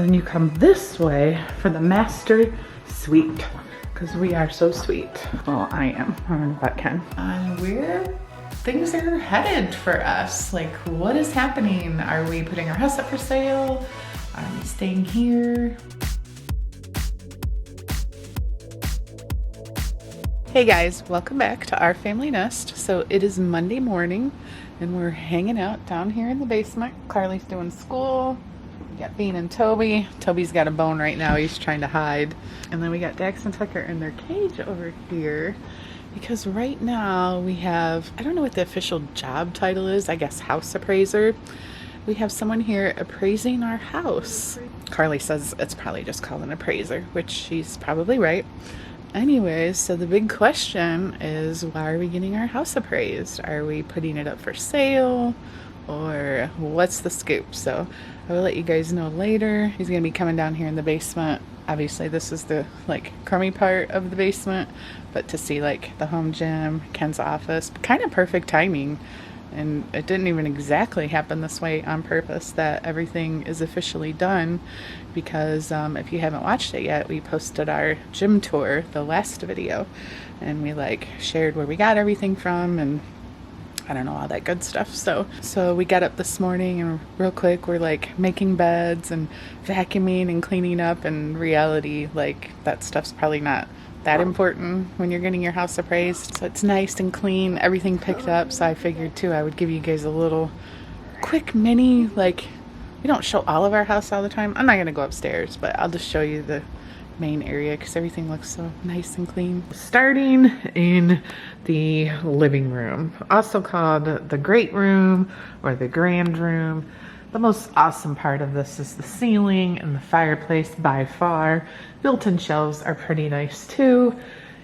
So then you come this way for the master suite, because we are so sweet. Well, I am. I don't know about Ken. Where things are headed for us. Like, what is happening? Are we putting our house up for sale? Are we staying here? Hey guys, welcome back to Our Family Nest. So it is Monday morning and we're hanging out down here in the basement. Carly's doing school. We got Bean and Toby. Toby's got a bone right now. He's trying to hide. And then we got Dax and Tucker in their cage over here. Because right now we have, I don't know what the official job title is, I guess house appraiser. We have someone here appraising our house. Carly says it's probably just called an appraiser, which she's probably right. Anyways, so the big question is, why are we getting our house appraised? Are we putting it up for sale? Or what's the scoop? So I will let you guys know later. He's gonna be coming down here in the basement. Obviously this is the like crummy part of the basement, but to see like the home gym, Ken's office, kind of perfect timing. And it didn't even exactly happen this way on purpose, that everything is officially done, because if you haven't watched it yet, we posted our gym tour, the last video, and we like shared where we got everything from and I don't know, all that good stuff. So we got up this morning and real quick we're like making beds and vacuuming and cleaning up, and reality, like that stuff's probably not that important when you're getting your house appraised. So it's nice and clean, everything picked up. So I figured too I would give you guys a little quick mini, like we don't show all of our house all the time. I'm not gonna go upstairs, but I'll just show you the main area because everything looks so nice and clean. Starting in the living room, also called the great room or the grand room. The most awesome part of this is the ceiling and the fireplace by far. Built-in shelves are pretty nice too.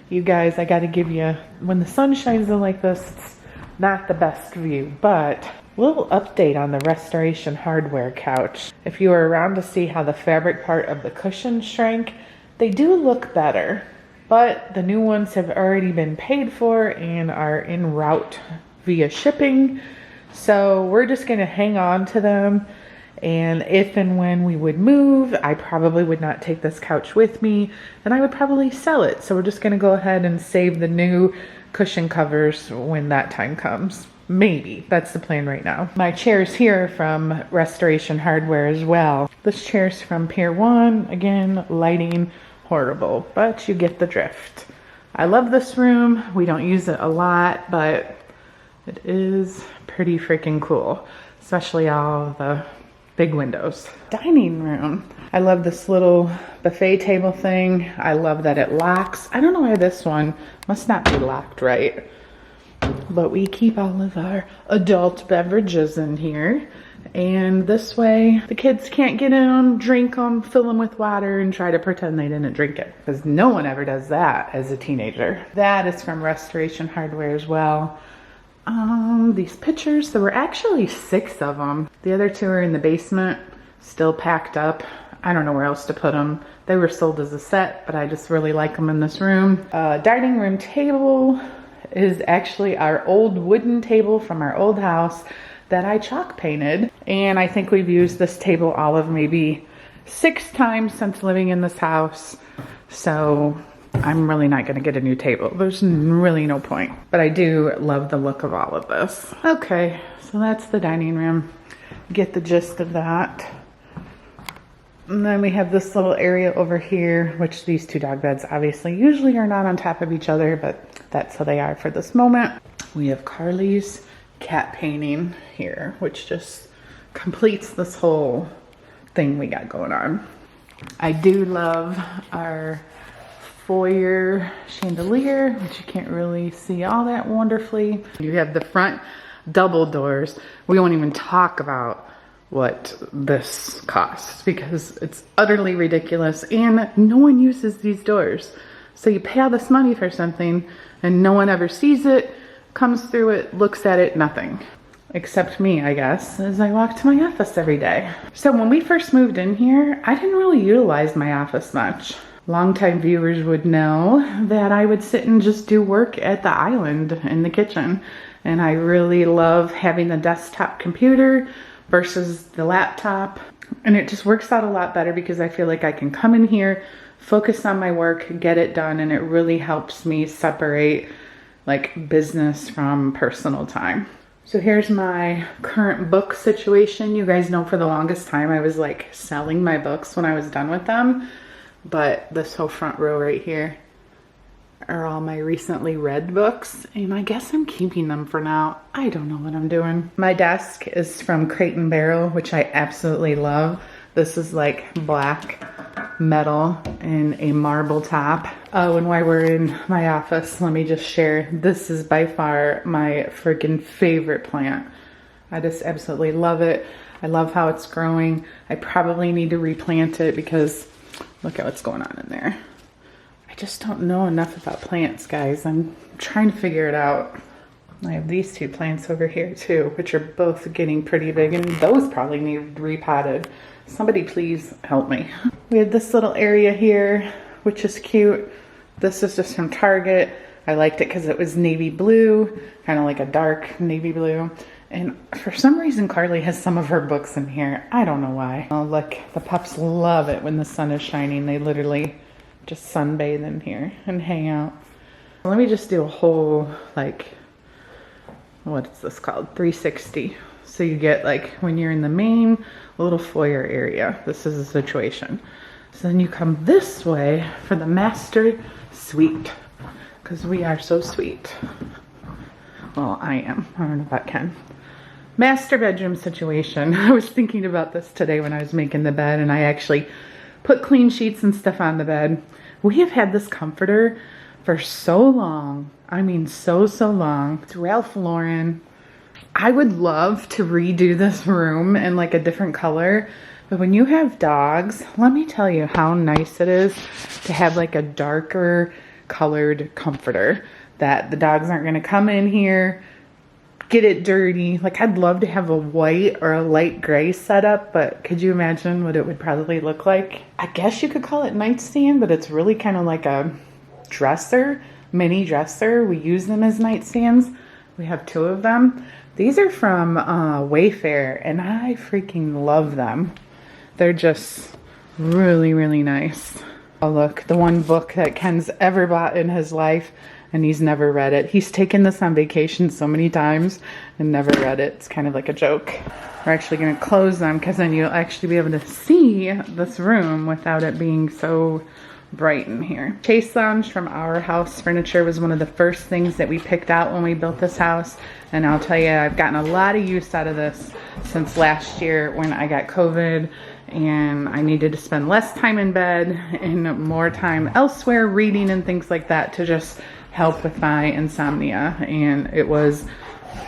You guys, I gotta give you, when the sun shines in like this, it's not the best view, but little update on the Restoration Hardware couch. If you were around to see how the fabric part of the cushion shrank, they do look better, but the new ones have already been paid for and are en route via shipping. So we're just gonna hang on to them, and if and when we would move, I probably would not take this couch with me and I would probably sell it. So we're just gonna go ahead and save the new cushion covers when that time comes. Maybe, that's the plan right now. My chair's here from Restoration Hardware as well. This chair's from Pier 1, again, lighting horrible, but you get the drift. I love this room. We don't use it a lot, but it is pretty freaking cool, especially all the big windows. Dining room. I love this little buffet table thing. I love that it locks. I don't know why this one must not be locked right, but we keep all of our adult beverages in here. And this way the kids can't get in them, drink them, fill them with water and try to pretend they didn't drink it, because no one ever does that as a teenager. That is from Restoration Hardware as well. These pictures, there were actually 6 of them. The other 2 are in the basement, still packed up. I don't know where else to put them. They were sold as a set, but I just really like them in this room. Dining room table is actually our old wooden table from our old house that I chalk painted. And I think we've used this table all of maybe 6 times since living in this house. So I'm really not gonna get a new table. There's really no point, but I do love the look of all of this. Okay, so that's the dining room. Get the gist of that. And then we have this little area over here, which these 2 dog beds obviously usually are not on top of each other, but that's how they are for this moment. We have Carly's cat painting here, which just completes this whole thing we got going on. I do love our foyer chandelier, which you can't really see all that wonderfully. You have the front double doors. We won't even talk about what this costs because it's utterly ridiculous and no one uses these doors. So you pay all this money for something and no one ever sees it, comes through it, looks at it, nothing. Except me, I guess, as I walk to my office every day. So when we first moved in here, I didn't really utilize my office much. Longtime viewers would know that I would sit and just do work at the island in the kitchen. And I really love having the desktop computer versus the laptop. And it just works out a lot better because I feel like I can come in here, focus on my work, get it done, and it really helps me separate like business from personal time. So here's my current book situation. You guys know for the longest time I was like selling my books when I was done with them, but this whole front row right here are all my recently read books, and I guess I'm keeping them for now. I don't know what I'm doing. My desk is from Crate and Barrel, which I absolutely love. This is like black metal and a marble top. Oh, and while we're in my office, let me just share, this is by far my freaking favorite plant. I just absolutely love it. I love how it's growing. I probably need to replant it because look at what's going on in there. I just don't know enough about plants, guys. I'm trying to figure it out. I have these two plants over here too, which are both getting pretty big, and those probably need repotted. Somebody please help me. We have this little area here, which is cute. This is just from Target. I liked it because it was navy blue, kind of like a dark navy blue. And for some reason, Carly has some of her books in here. I don't know why. Oh, look, the pups love it when the sun is shining. They literally just sunbathe in here and hang out. Let me just do a whole, like, what is this called? 360. So you get like when you're in the main little foyer area, this is the situation. So then you come this way for the master suite, because we are so sweet. Well, I am. I don't know about Ken. Master bedroom situation. I was thinking about this today when I was making the bed, and I actually put clean sheets and stuff on the bed. We have had this comforter for so long. I mean, so long. It's Ralph Lauren. I would love to redo this room in like a different color, but when you have dogs, let me tell you how nice it is to have like a darker colored comforter that the dogs aren't going to come in here, get it dirty. Like, I'd love to have a white or a light gray setup, but could you imagine what it would probably look like? I guess you could call it nightstand, but it's really kind of like a dresser, mini dresser. We use them as nightstands. We have two of them. These are from Wayfair, and I freaking love them. They're just really, really nice. Oh, look, the one book that Ken's ever bought in his life, and he's never read it. He's taken this on vacation so many times and never read it. It's kind of like a joke. We're actually going to close them because then you'll actually be able to see this room without it being so bright in here. Chase Lounge from Our House Furniture was one of the first things that we picked out when we built this house, and I'll tell you, I've gotten a lot of use out of this since last year when I got COVID and I needed to spend less time in bed and more time elsewhere reading and things like that to just help with my insomnia, and it was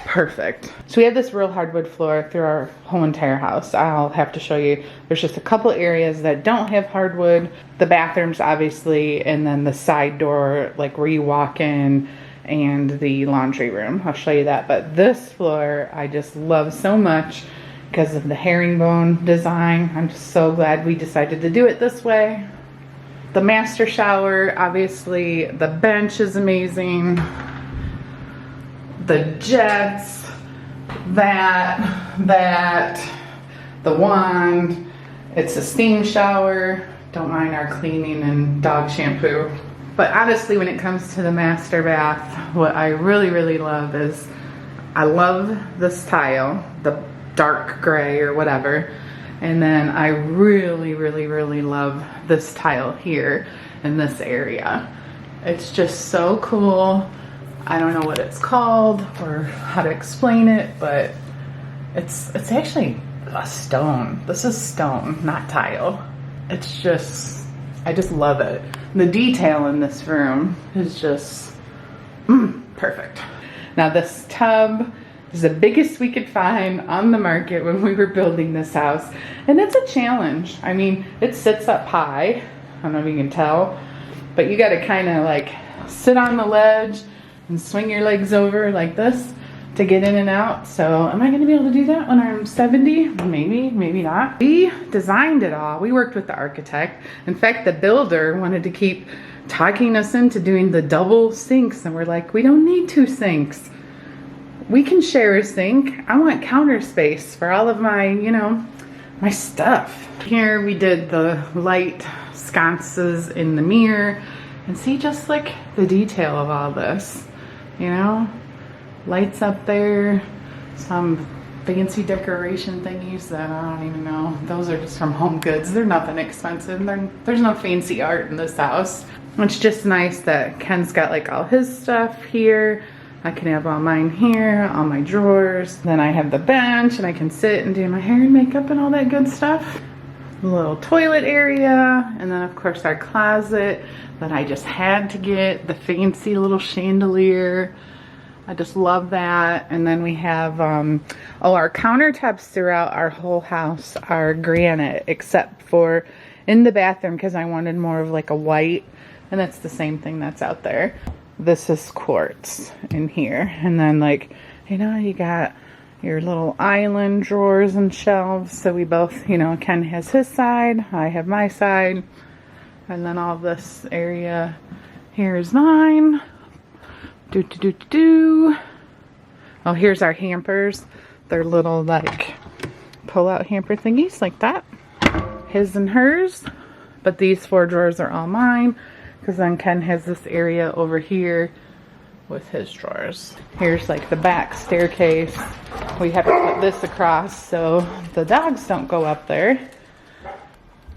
perfect. So we have this real hardwood floor through our whole entire house. I'll have to show you. There's just a couple areas that don't have hardwood. The bathrooms, obviously, and then the side door, like where you walk in, and the laundry room. I'll show you that. But this floor, I just love so much because of the herringbone design. I'm just so glad we decided to do it this way. The master shower, obviously, the bench is amazing. The jets, that, the wand, it's a steam shower. Don't mind our cleaning and dog shampoo. But honestly, when it comes to the master bath, what I really, really love is I love this tile, the dark gray or whatever. And then I really, really, really love this tile here in this area. It's just so cool. I don't know what it's called or how to explain it, but it's actually a stone. This is stone, not tile. It's just, I just love it. The detail in this room is just perfect. Now this tub is the biggest we could find on the market when we were building this house, and it's a challenge. I mean, it sits up high. I don't know if you can tell, but you got to kind of like sit on the ledge and swing your legs over like this to get in and out. So am I going to be able to do that when I'm 70? Maybe, maybe not. We designed it all. We worked with the architect. In fact, the builder wanted to keep talking us into doing the double sinks, and we're like, we don't need 2 sinks. We can share a sink. I want counter space for all of my, you know, my stuff. Here we did the light sconces in the mirror, and see just like the detail of all this, you know? Lights up there, some fancy decoration thingies that I don't even know. Those are just from Home Goods. They're nothing expensive. There's no fancy art in this house. It's just nice that Ken's got like all his stuff here. I can have all mine here, all my drawers. Then I have the bench and I can sit and do my hair and makeup and all that good stuff. A little toilet area, and then of course our closet that I just had to get, the fancy little chandelier. I just love that. And then we have, our countertops throughout our whole house are granite, except for in the bathroom because I wanted more of like a white, and that's the same thing that's out there. This is quartz in here. And then like, you know, you got your little island drawers and shelves. So we both, you know, Ken has his side, I have my side. And then all this area here is mine. Oh, here's our hampers. They're little like pull-out hamper thingies like that. His and hers. But these 4 drawers are all mine, because then Ken has this area over here with his drawers. Here's like the back staircase. We have to put this across so the dogs don't go up there.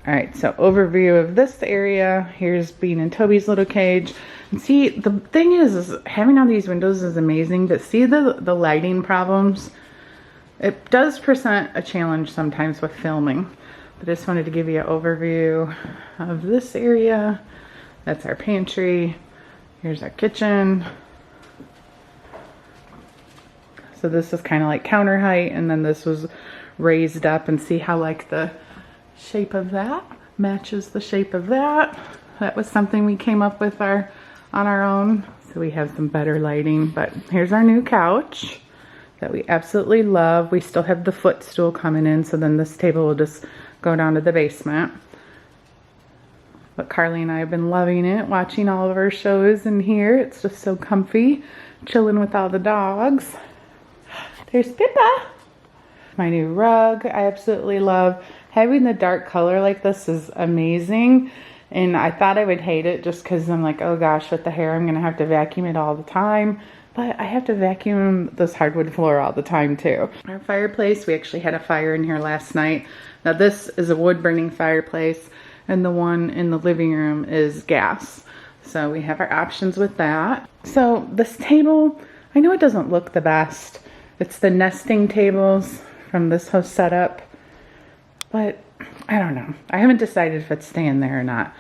All right, so overview of this area. Here's Bean and Toby's little cage. And see, the thing is having all these windows is amazing, but see the lighting problems? It does present a challenge sometimes with filming. But I just wanted to give you an overview of this area. That's our pantry. Here's our kitchen. So this is kind of like counter height, and then this was raised up, and see how like the shape of that matches the shape of that. That was something we came up with on our own. So we have some better lighting, but here's our new couch that we absolutely love. We still have the footstool coming in, so then this table will just go down to the basement. But Carly and I have been loving it, watching all of our shows in here. It's just so comfy, chilling with all the dogs. There's Pippa. My new rug, I absolutely love. Having the dark color like this is amazing. And I thought I would hate it just because I'm like, oh gosh, with the hair, I'm going to have to vacuum it all the time. But I have to vacuum this hardwood floor all the time too. Our fireplace, we actually had a fire in here last night. Now this is a wood burning fireplace, and the one in the living room is gas. So we have our options with that. So this table, I know it doesn't look the best. It's the nesting tables from this whole setup, but I don't know. I haven't decided if it's staying there or not.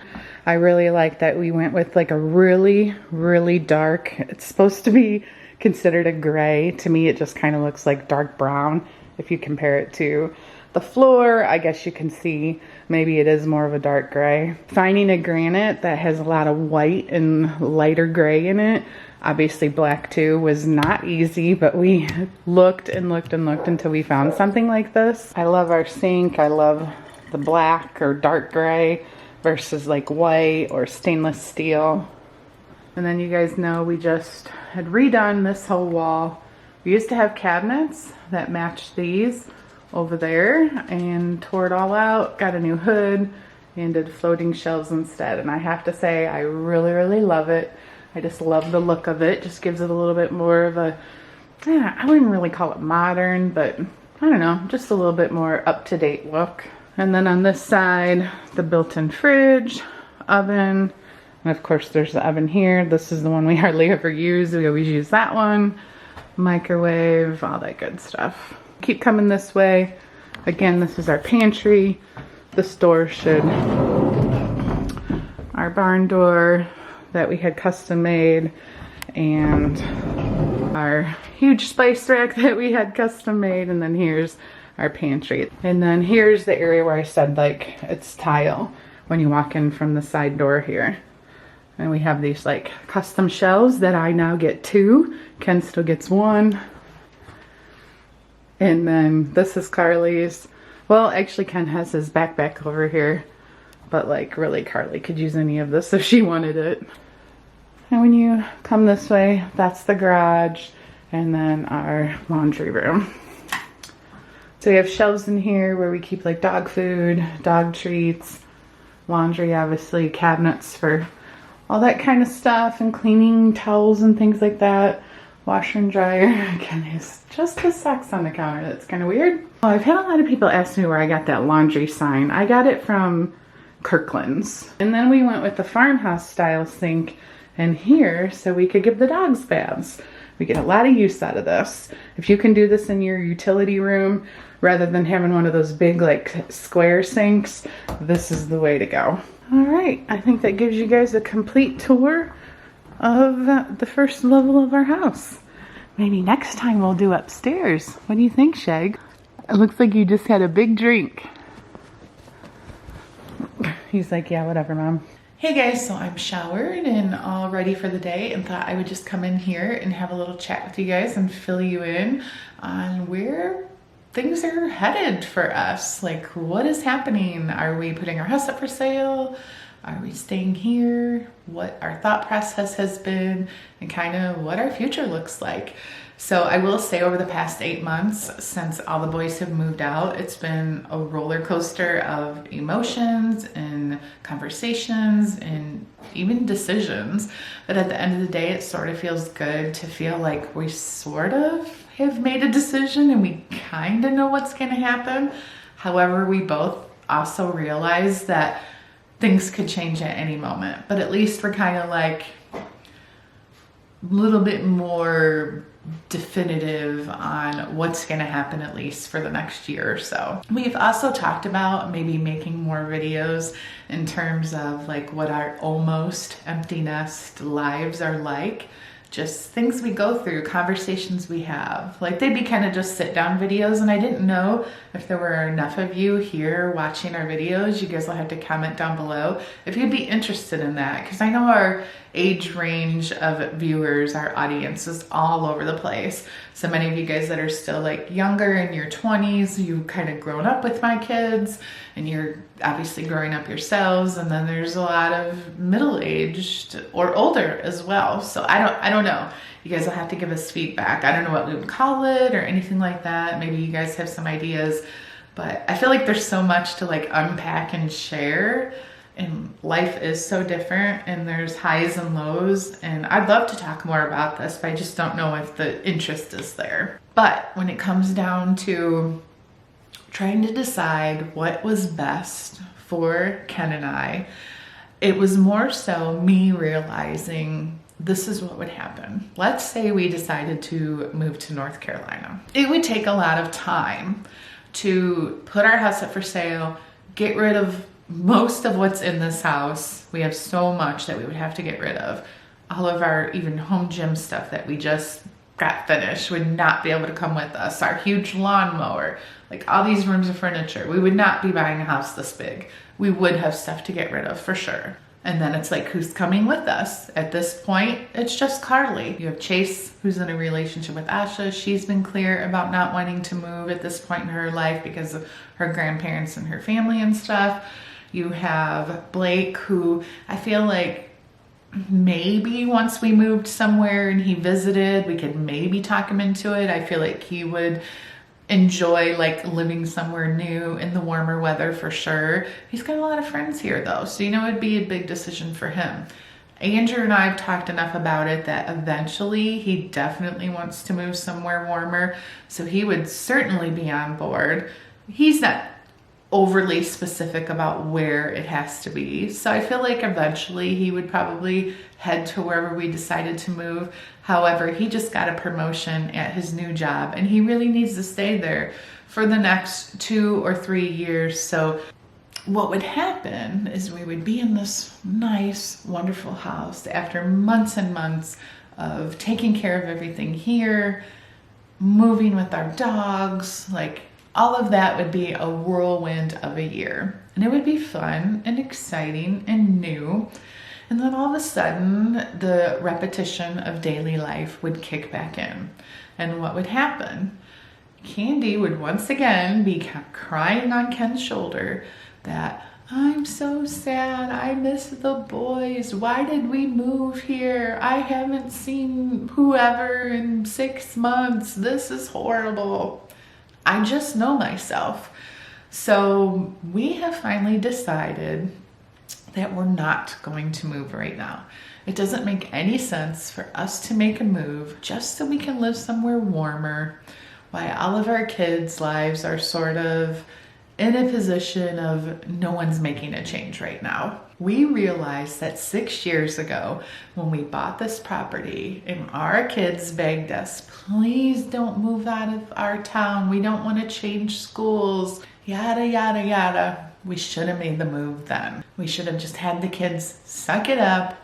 I really like that we went with like a really, really dark, it's supposed to be considered a gray. To me, it just kind of looks like dark brown if you compare it to the floor. I guess you can see maybe it is more of a dark gray. Finding a granite that has a lot of white and lighter gray in it, obviously black too, was not easy, but we looked and looked and looked until we found something like this. I love our sink. I love the black or dark gray versus like white or stainless steel. And then you guys know we just had redone this whole wall. We used to have cabinets that matched these over there, and tore it all out, got a new hood, and did floating shelves instead. And I have to say, I really, really love it. I just love the look of it. Just gives it a little bit more of a, I wouldn't really call it modern, but I don't know, just a little bit more up-to-date look. And then on this side, the built-in fridge, oven, and of course there's the oven here. This is the one we hardly ever use. We always use that one. Microwave, all that good stuff. Keep coming this way. Again, this is our pantry. This door should, our barn door that we had custom made, and our huge spice rack that we had custom made, and then here's our pantry. And then here's the area where I said like it's tile when you walk in from the side door here. And we have these like custom shelves that I now get 2. Ken still gets 1. And then this is Carly's. Well, actually Ken has his backpack over here, but like really Carly could use any of this if she wanted it. And when you come this way, that's the garage, and then our laundry room. So we have shelves in here where we keep like dog food, dog treats, laundry, obviously, cabinets for all that kind of stuff, and cleaning towels and things like that. Washer and dryer. Again, there's just the socks on the counter. That's kind of weird. Well, I've had a lot of people ask me where I got that laundry sign. I got it from Kirkland's. And then we went with the farmhouse style sink in here so we could give the dogs baths. We get a lot of use out of this. If you can do this in your utility room rather than having one of those big like square sinks, this is the way to go. All right, I think that gives you guys a complete tour of the first level of our house. Maybe next time we'll do upstairs. What do you think, Shag? It looks like you just had a big drink. He's like, yeah, whatever, Mom. Hey guys, so I'm showered and all ready for the day and thought I would just come in here and have a little chat with you guys and fill you in on where things are headed for us. Like, what is happening? Are we putting our house up for sale? Are we staying here? What our thought process has been and kind of what our future looks like. So I will say over the past 8 months, since all the boys have moved out, it's been a roller coaster of emotions and conversations and even decisions. But at the end of the day, it sort of feels good to feel like we sort of have made a decision and we kind of know what's going to happen. However, we both also realize that things could change at any moment, but at least we're kind of like a little bit more definitive on what's going to happen at least for the next year or so. We've also talked about maybe making more videos in terms of like what our almost empty nest lives are like. Just things we go through, conversations we have. Like they'd be kind of just sit down videos, and I didn't know if there were enough of you here watching our videos. You guys will have to comment down below if you'd be interested in that, because I know our age range of viewers, our audience is all over the place. So many of you guys that are still like younger in your 20s, you've kind of grown up with my kids and you're obviously growing up yourselves. And then there's a lot of middle-aged or older as well. So I don't know. You guys will have to give us feedback. I don't know what we would call it or anything like that. Maybe you guys have some ideas, but I feel like there's so much to like unpack and share. And life is so different and there's highs and lows, and I'd love to talk more about this, but I just don't know if the interest is there. But when it comes down to trying to decide what was best for Ken and I, it was more so me realizing this is what would happen. Let's say we decided to move to North Carolina. It would take a lot of time to put our house up for sale, get rid of most of what's in this house. We have so much that we would have to get rid of. All of our even home gym stuff that we just got finished would not be able to come with us. Our huge lawnmower, like all these rooms of furniture. We would not be buying a house this big. We would have stuff to get rid of for sure. And then it's like, who's coming with us? At this point, it's just Carly. You have Chase, who's in a relationship with Asha. She's been clear about not wanting to move at this point in her life because of her grandparents and her family and stuff. You have Blake, who I feel like maybe once we moved somewhere and he visited, we could maybe talk him into it. I feel like he would enjoy like living somewhere new in the warmer weather for sure. He's got a lot of friends here though, so you know it'd be a big decision for him. Andrew and I have talked enough about it that eventually he definitely wants to move somewhere warmer, so he would certainly be on board. He's not overly specific about where it has to be. So I feel like eventually he would probably head to wherever we decided to move. However, he just got a promotion at his new job and he really needs to stay there for the next 2 or 3 years. So what would happen is we would be in this nice, wonderful house after months and months of taking care of everything here, moving with our dogs, like all of that would be a whirlwind of a year. And it would be fun and exciting and new. And then all of a sudden, the repetition of daily life would kick back in. And what would happen? Candi would once again be crying on Ken's shoulder that, I'm so sad, I miss the boys, why did we move here? I haven't seen whoever in 6 months, this is horrible. I just know myself. So we have finally decided that we're not going to move right now. It doesn't make any sense for us to make a move just so we can live somewhere warmer while all of our kids' lives are sort of in a position of no one's making a change right now. We realized that 6 years ago when we bought this property and our kids begged us, please don't move out of our town. We don't want to change schools, yada, yada, yada. We should have made the move then. We should have just had the kids suck it up.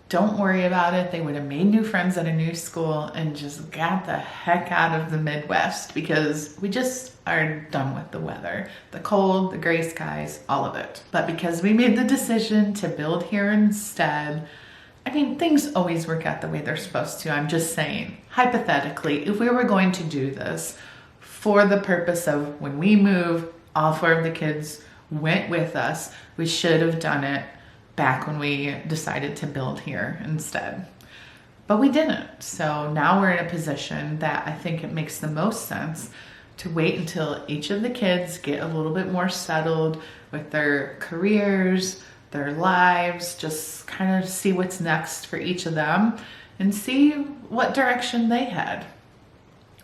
Don't worry about it. They would have made new friends at a new school and just got the heck out of the Midwest, because we just are done with the weather, the cold, the gray skies, all of it. But because we made the decision to build here instead, I mean, things always work out the way they're supposed to. I'm just saying, hypothetically, if we were going to do this for the purpose of when we move, all 4 of the kids went with us, we should have done it back when we decided to build here instead. But we didn't. So now we're in a position that I think it makes the most sense to wait until each of the kids get a little bit more settled with their careers, their lives, just kind of see what's next for each of them and see what direction they head.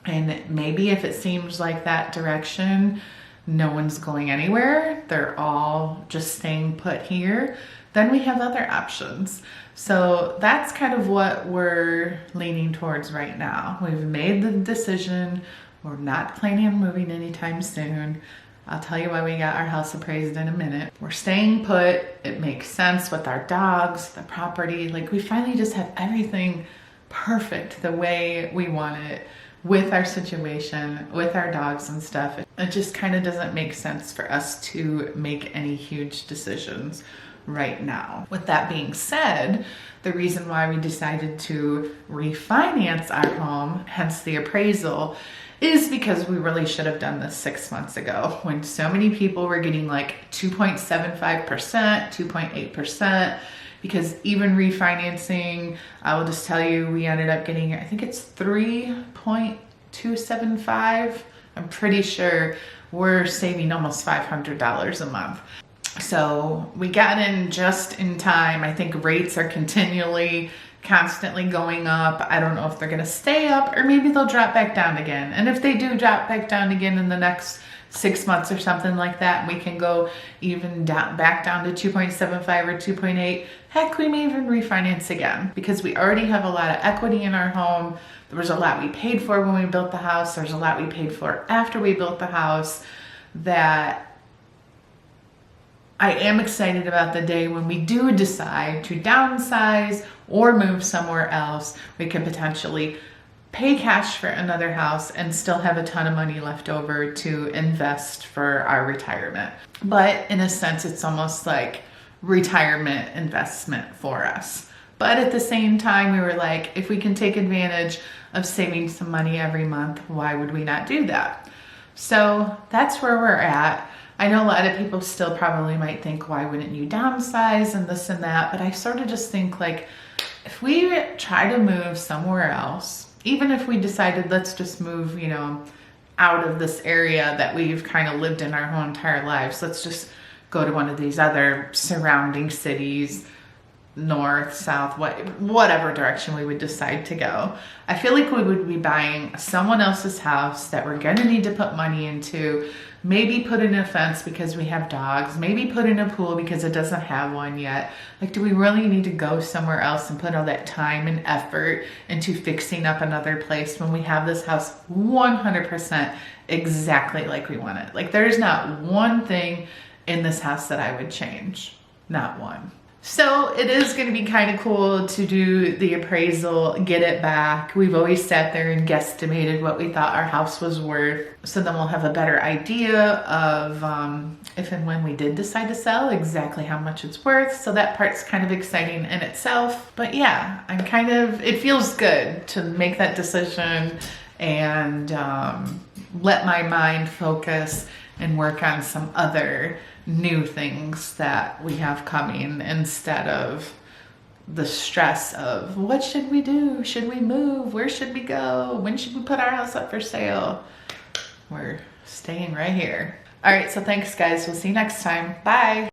And maybe if it seems like that direction, no one's going anywhere, they're all just staying put here, then we have other options. So that's kind of what we're leaning towards right now. We've made the decision. We're not planning on moving anytime soon. I'll tell you why we got our house appraised in a minute. We're staying put. It makes sense with our dogs, the property. Like, we finally just have everything perfect the way we want it with our situation, with our dogs and stuff. It just kind of doesn't make sense for us to make any huge decisions right now. With that being said, the reason why we decided to refinance our home, hence the appraisal, is because we really should have done this 6 months ago when so many people were getting like 2.75%, 2.8%, because even refinancing, I will just tell you, we ended up getting, I think it's 3.275. I'm pretty sure we're saving almost $500 a month. So we got in just in time. I think rates are constantly going up. I don't know if they're going to stay up or maybe they'll drop back down again. And if they do drop back down again in the next 6 months or something like that, we can go even back down to 2.75 or 2.8. Heck, we may even refinance again because we already have a lot of equity in our home. There was a lot we paid for when we built the house. There's a lot we paid for after we built the house that I am excited about the day when we do decide to downsize or move somewhere else. We can potentially pay cash for another house and still have a ton of money left over to invest for our retirement. But in a sense, it's almost like retirement investment for us. But at the same time, we were like, if we can take advantage of saving some money every month, why would we not do that? So that's where we're at. I know a lot of people still probably might think, why wouldn't you downsize and this and that? But I sort of just think, like, if we try to move somewhere else, even if we decided let's just move, you know, out of this area that we've kind of lived in our whole entire lives, let's just go to one of these other surrounding cities, north, south, whatever direction we would decide to go. I feel like we would be buying someone else's house that we're gonna need to put money into, maybe put in a fence because we have dogs, maybe put in a pool because it doesn't have one yet. Like, do we really need to go somewhere else and put all that time and effort into fixing up another place when we have this house 100% exactly like we want it? Like, there's not one thing in this house that I would change, not one. So it is going to be kind of cool to do the appraisal, get it back. We've always sat there and guesstimated what we thought our house was worth. So then we'll have a better idea of if and when we did decide to sell, exactly how much it's worth. So that part's kind of exciting in itself. But yeah, it feels good to make that decision and let my mind focus and work on some other new things that we have coming instead of the stress of what should we do? Should we move? Where should we go? When should we put our house up for sale? we're staying right here. All right, so thanks guys. We'll see you next time. Bye.